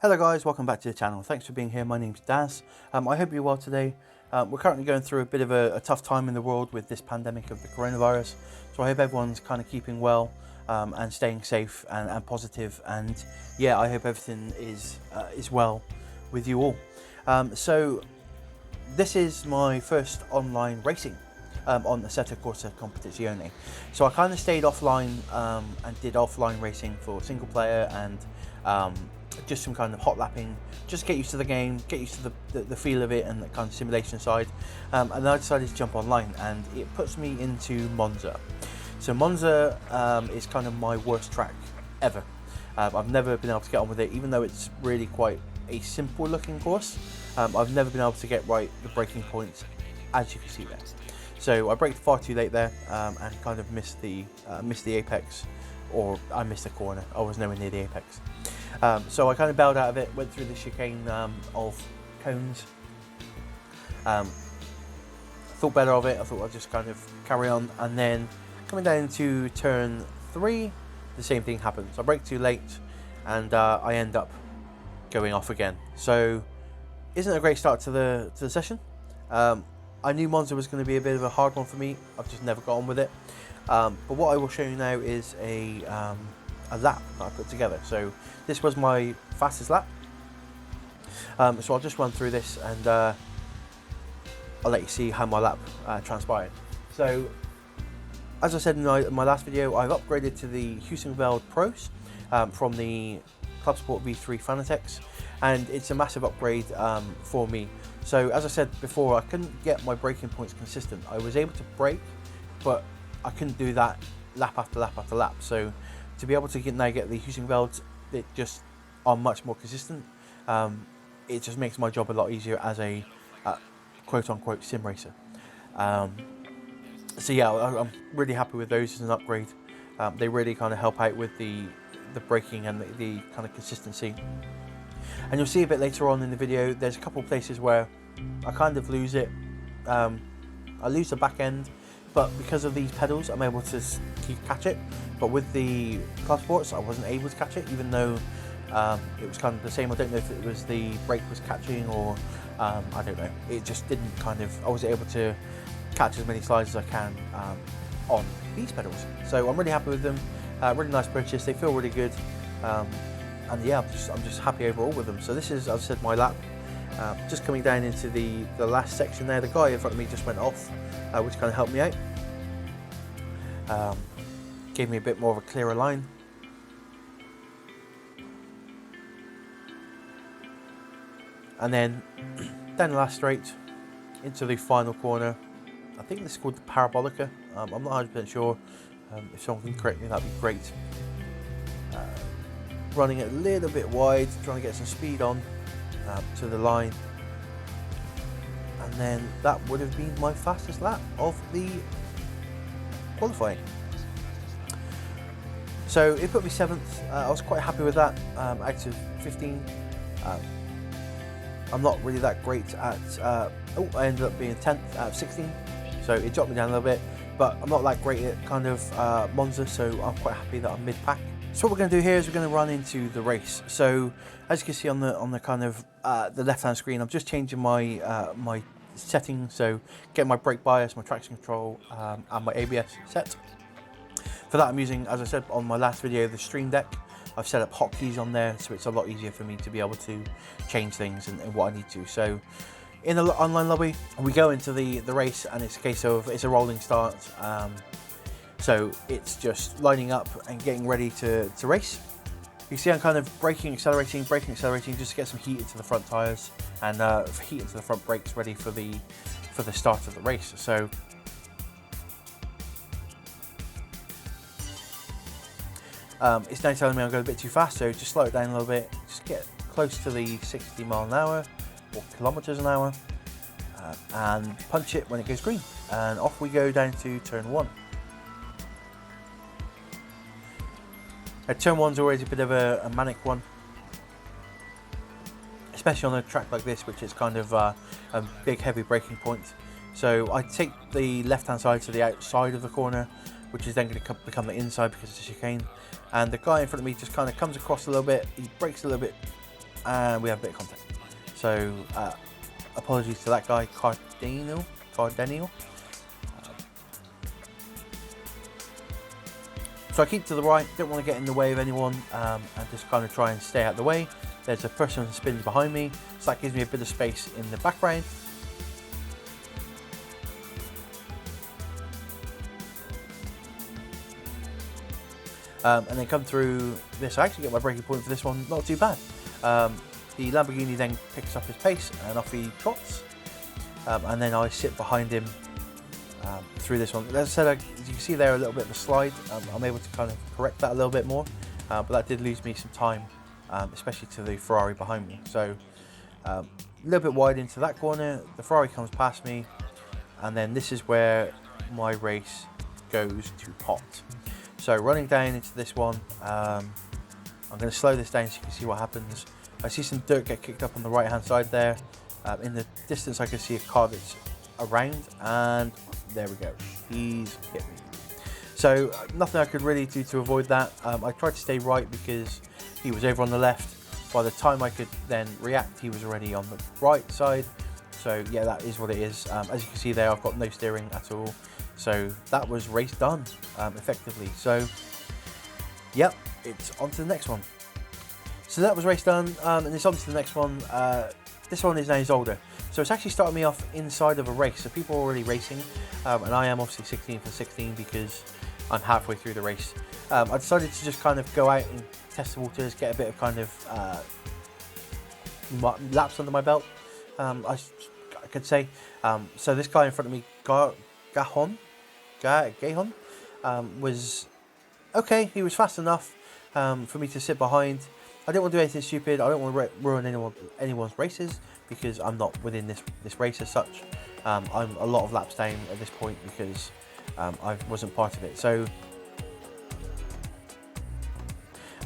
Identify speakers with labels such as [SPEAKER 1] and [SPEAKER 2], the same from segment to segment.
[SPEAKER 1] Hello guys, welcome back to the channel. Thanks for being here. My name's Daz. I hope you're well today. We're currently going through a bit of a tough time in the world with this pandemic of the coronavirus. So I hope everyone's kind of keeping well and staying safe and positive. And yeah, I hope everything is well with you all. So this is my first online racing on Assetto Corsa Competizione. So I kind of stayed offline and did offline racing for single player and just some kind of hot lapping, just get used to the game, get used to the feel of it and the kind of simulation side. And then I decided to jump online, and it puts me into Monza. So Monza is kind of my worst track ever. I've never been able to get on with it, even though it's really quite a simple looking course. I've never been able to get right the braking points, as you can see there. So I braked far too late there and kind of missed the apex, or I missed the corner. I was nowhere near the apex. So I kind of bailed out of it, went through the chicane of cones. Thought better of it. I thought I'd just kind of carry on, and then coming down into turn 3, the same thing happens. I brake too late, and I end up going off again. So isn't a great start to the session. I knew Monza was going to be a bit of a hard one for me. I've just never got on with it. But what I will show you now is a lap that I put together. So this was my fastest lap. So I'll just run through this, and I'll let you see how my lap transpired. So as I said in my last video, I've upgraded to the Heusinkveld Pros from the Club Sport V3 Fanatec's, and it's a massive upgrade for me. So as I said before, I couldn't get my braking points consistent. I was able to brake, but I couldn't do that lap after lap after lap. So to be able to now get the Heusinkvelds, it just are much more consistent. It just makes my job a lot easier as a quote-unquote sim racer. So yeah, I'm really happy with those as an upgrade. They really kind of help out with the braking and the kind of consistency. And you'll see a bit later on in the video, there's a couple of places where I kind of lose it. I lose the back end, but because of these pedals, I'm able to catch it. But with the Club Sports, I wasn't able to catch it, even though it was kind of the same. I don't know if it was the brake was catching, or I don't know. It just didn't kind of, I wasn't able to catch as many slides as I can on these pedals. So I'm really happy with them. Really nice purchase. They feel really good. And yeah, I'm just happy overall with them. So this is, as I said, my lap. Just coming down into the last section there. The guy in front of me just went off, which kind of helped me out. Gave me a bit more of a clearer line. And then down the last straight into the final corner. I think this is called the Parabolica. I'm not 100% sure. If someone can correct me, that'd be great. Running it a little bit wide, trying to get some speed on to the line. And then that would have been my fastest lap of the qualifying. So it put me 7th. I was quite happy with that, out of 15. I'm not really that great at, I ended up being 10th out of 16. So it dropped me down a little bit, but I'm not that great at kind of Monza, so I'm quite happy that I'm mid-pack. So what we're going to do here is we're going to run into the race. So as you can see on the kind of the left-hand screen, I'm just changing my my settings. So getting my brake bias, my traction control, and my ABS set. For that, I'm using, as I said on my last video, the Stream Deck. I've set up hotkeys on there, so it's a lot easier for me to be able to change things and what I need to. So in the online lobby, we go into the race, and it's a case of, it's a rolling start. So it's just lining up and getting ready to race. You see I'm kind of braking, accelerating, just to get some heat into the front tyres and heat into the front brakes, ready for the start of the race. So it's now telling me I'm going a bit too fast, so just slow it down a little bit, just get close to the 60 mile an hour or kilometers an hour, and punch it when it goes green, and off we go down to turn 1. Turn 1's always a bit of a manic one, especially on a track like this, which is kind of a big heavy braking point. So I take the left hand side to the outside of the corner, which is then going to become the inside because it's a chicane. And the guy in front of me just kind of comes across a little bit, he brakes a little bit and we have a bit of contact. So apologies to that guy, Cardenial. So I keep to the right, don't want to get in the way of anyone, and just kind of try and stay out of the way. There's a person who spins behind me, so that gives me a bit of space in the background. And then come through this. I actually get my braking point for this one, not too bad. The Lamborghini then picks up his pace and off he trots. And then I sit behind him through this one. As I said, as you can see there, a little bit of a slide. I'm able to kind of correct that a little bit more, but that did lose me some time, especially to the Ferrari behind me. So a little bit wide into that corner, the Ferrari comes past me, and then this is where my race goes to pot. So running down into this one, I'm going to slow this down so you can see what happens. I see some dirt get kicked up on the right hand side there. In the distance I can see a car that's around, and there we go, he's hit me. So nothing I could really do to avoid that. I tried to stay right because he was over on the left. By the time I could then react, he was already on the right side. So yeah, that is what it is. As you can see there, I've got no steering at all. So that was race done, effectively. So yep, it's on to the next one. So that was race done, and it's on to the next one. This one is now Zolder. So it's actually starting me off inside of a race. So people are already racing, and I am obviously 16 for 16 because I'm halfway through the race. I decided to just kind of go out and test the waters, get a bit of kind of laps under my belt, I could say. So this guy in front of me, Gahon, was okay. He was fast enough for me to sit behind. I didn't want to do anything stupid. I don't want to ruin anyone's races because I'm not within this race as such. I'm a lot of laps down at this point because I wasn't part of it. So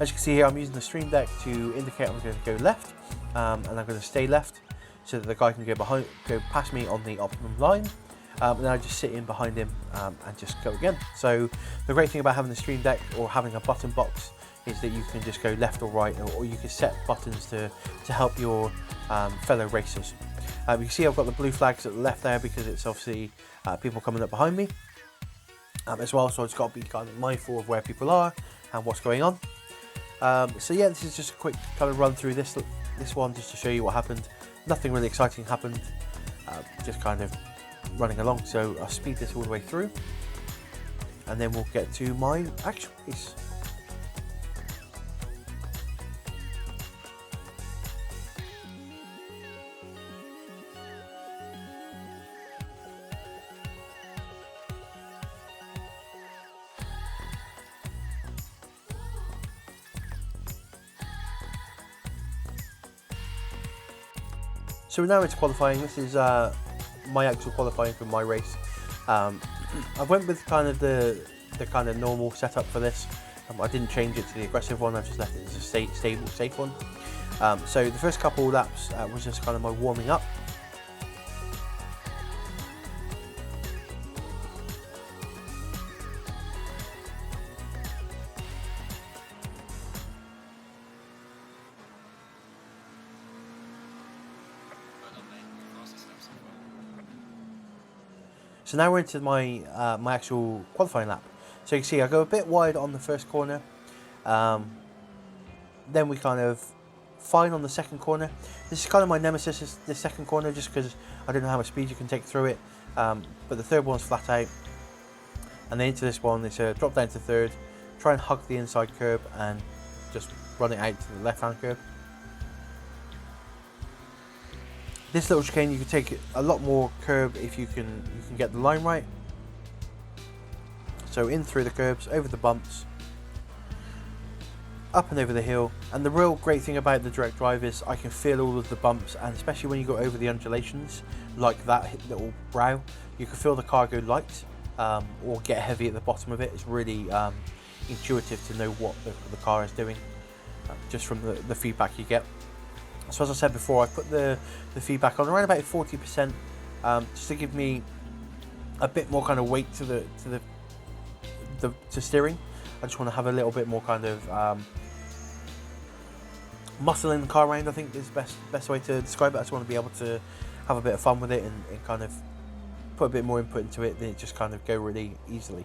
[SPEAKER 1] as you can see here, I'm using the stream deck to indicate I'm going to go left, and I'm going to stay left so that the guy can go past me on the optimum line. And then I just sit in behind him and just go again. So the great thing about having the stream deck or having a button box is that you can just go left or right, or you can set buttons to help your fellow racers. You can see I've got the blue flags at the left there because it's obviously people coming up behind me as well, so I've just got to be kind of mindful of where people are and what's going on. So yeah, this is just a quick kind of run through this one just to show you what happened. Nothing really exciting happened, just kind of running along. So I'll speed this all the way through and then we'll get to my actual race. So we're now into qualifying. This is my actual qualifying for my race. I went with kind of the kind of normal setup for this. I didn't change it to the aggressive one. I just left it as a stable, safe one. So the first couple of laps was just kind of my warming up. So now we're into my my actual qualifying lap. So you can see I go a bit wide on the first corner, then we kind of fine on the second corner. This is kind of my nemesis, is the second corner, just because I don't know how much speed you can take through it. But the third one's flat out, and then into this one it's a drop down to third, try and hug the inside curb and just run it out to the left hand curb. This little chicane, you can take a lot more curb if you can get the line right. So in through the curbs, over the bumps, up and over the hill. And the real great thing about the direct drive is I can feel all of the bumps, and especially when you go over the undulations, like that little brow, you can feel the car go light or get heavy at the bottom of it. It's really intuitive to know what the car is doing, just from the feedback you get. So as I said before, I put the feedback on around about 40%, just to give me a bit more kind of weight to to steering. I just want to have a little bit more kind of muscling the car around, I think is the best way to describe it. I just want to be able to have a bit of fun with it and kind of put a bit more input into it than it just kind of go really easily.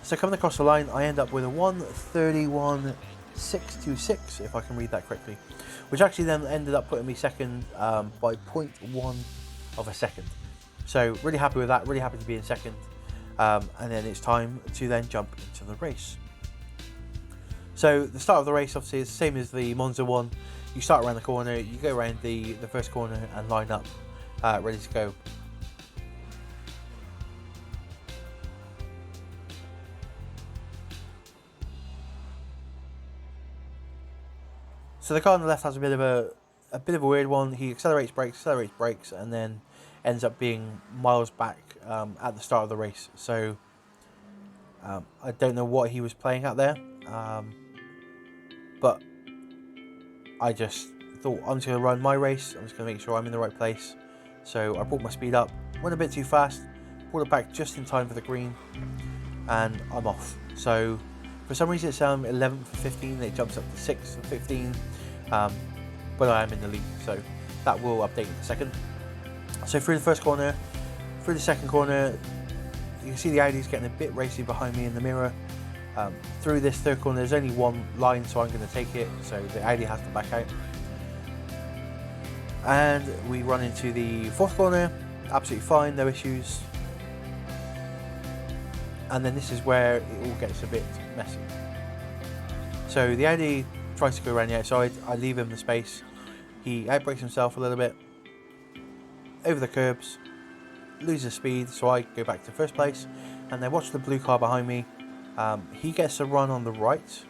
[SPEAKER 1] So coming across the line, I end up with a 1:31.626, if I can read that correctly, which actually then ended up putting me second by 0.1 of a second. So really happy with that, really happy to be in second. And then it's time to then jump into the race. So the start of the race obviously is the same as the Monza one. You start around the corner, you go around the first corner and line up, ready to go. So the car on the left has a bit of a weird one. He accelerates, brakes, and then ends up being miles back at the start of the race. So I don't know what he was playing at there, but I just thought I'm just going to run my race. I'm just going to make sure I'm in the right place. So I brought my speed up, went a bit too fast, pulled it back just in time for the green, and I'm off. So for some reason it's 11th for 15, it jumps up to 6th for 15, but I am in the lead, so that will update in a second. So through the first corner, through the second corner, you can see the Audi's getting a bit racy behind me in the mirror. Through this third corner there's only one line, so I'm going to take it, so the Audi has to back out. And we run into the fourth corner, absolutely fine, no issues. And then this is where it all gets a bit messy. So the Audi tries to go around the outside, I leave him the space. He outbrakes himself a little bit, over the curbs, loses speed, so I go back to first place. And then watch the blue car behind me. He gets a run on the right,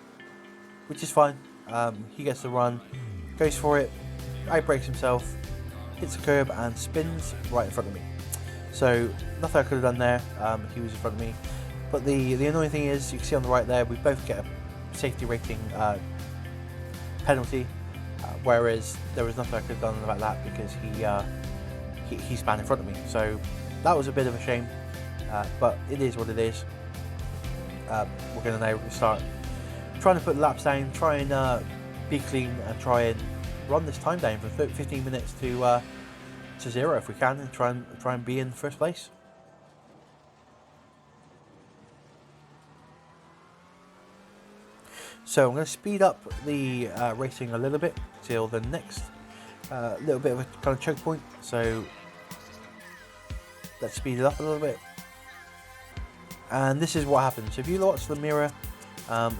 [SPEAKER 1] which is fine. He gets the run, goes for it, outbrakes himself, hits the curb and spins right in front of me. So nothing I could have done there, he was in front of me. But the annoying thing is, you can see on the right there, we both get a safety rating penalty, whereas there was nothing I could have done about that because he span in front of me. So that was a bit of a shame, but it is what it is. We're going to now start trying to put the laps down, try and be clean and try and run this time down for 15 minutes to 0 if we can, and try and be in first place. So I'm going to speed up the racing a little bit till the next little bit of a kind of choke point. So let's speed it up a little bit. And this is what happens. So if you watch the mirror,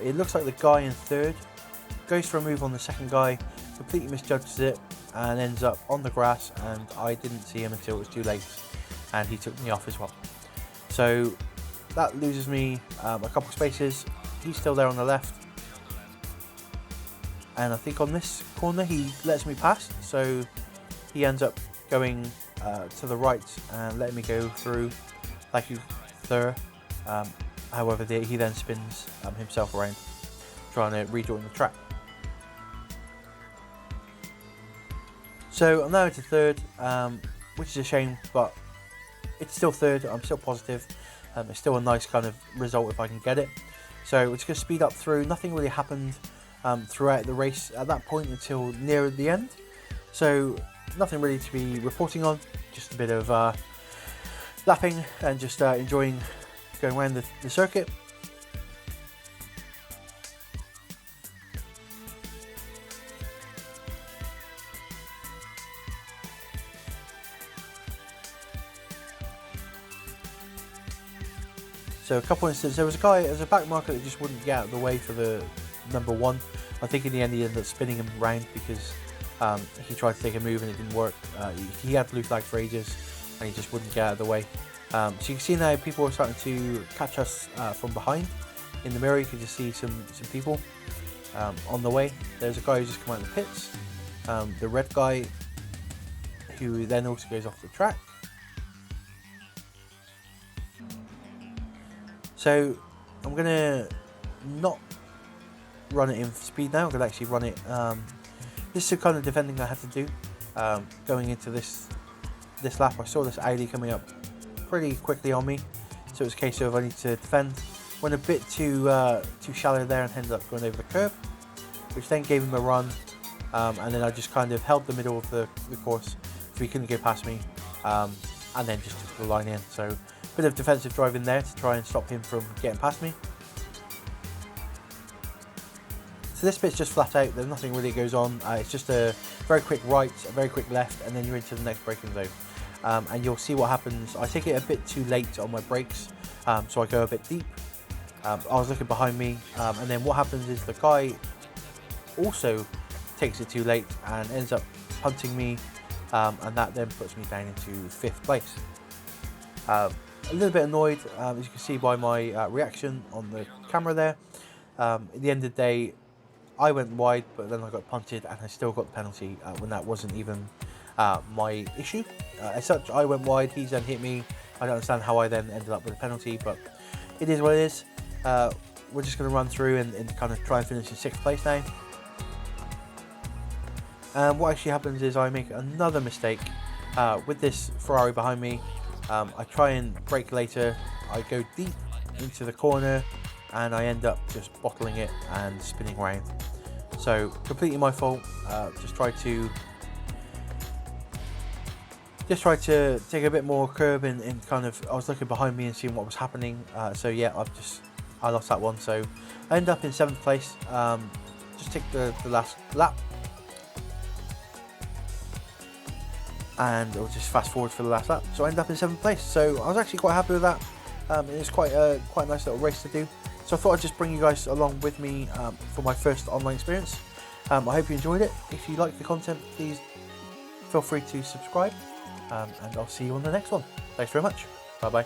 [SPEAKER 1] it looks like the guy in third goes for a move on the second guy, completely misjudges it and ends up on the grass, and I didn't see him until it was too late and he took me off as well. So that loses me a couple of spaces. He's still there on the left. And I think on this corner he lets me pass, so he ends up going to the right and letting me go through like you there. However, he then spins himself around, trying to rejoin the track. So I'm now into third, which is a shame, but it's still third. I'm still positive. It's still a nice kind of result if I can get it. So we're just going to speed up through. Nothing really happened throughout the race at that point until near the end. So nothing really to be reporting on. Just a bit of lapping and just enjoying going around the circuit. So a couple of instances, there was a back marker that just wouldn't get out of the way for the number one. I think in the end he ended up spinning him round because he tried to take a move and it didn't work. He had blue flag for ages and he just wouldn't get out of the way. So you can see now people are starting to catch us from behind. In the mirror you can just see some people on the way. There's a guy who's just come out of the pits, the red guy who then also goes off the track. So I'm going to not run it in speed now, I'm going to actually run it, this is the kind of defending I had to do going into this lap. I saw this Audi coming up pretty quickly on me, so it was a case of I need to defend. Went a bit too shallow there and ended up going over the curb, which then gave him a run, and then I just kind of held the middle of the course so he couldn't go past me, and then just took the line in. So a bit of defensive driving there to try and stop him from getting past me. So this bit's just flat out, there's nothing really goes on, it's just a very quick right, a very quick left, and then you're into the next braking zone. And you'll see what happens. I take it a bit too late on my brakes, so I go a bit deep. I was looking behind me, and then what happens is the guy also takes it too late and ends up punting me, and that then puts me down into 5th place. A little bit annoyed, as you can see by my reaction on the camera there. At the end of the day, I went wide, but then I got punted and I still got the penalty when that wasn't even my issue. As such, I went wide, he's then hit me. I don't understand how I then ended up with a penalty, but it is what it is. We're just going to run through and kind of try and finish in 6th place now. And what actually happens is I make another mistake with this Ferrari behind me. I try and brake later, I go deep into the corner, and I end up just bottling it and spinning around. So completely my fault. Just try to take a bit more curb and kind of, I was looking behind me and seeing what was happening. So yeah, I lost that one. So I end up in 7th place. Just take the last lap, and I'll just fast forward for the last lap. So I end up in 7th place. So I was actually quite happy with that. It's quite a nice little race to do. So I thought I'd just bring you guys along with me for my first online experience. I hope you enjoyed it. If you like the content, please feel free to subscribe, and I'll see you on the next one. Thanks very much. Bye bye.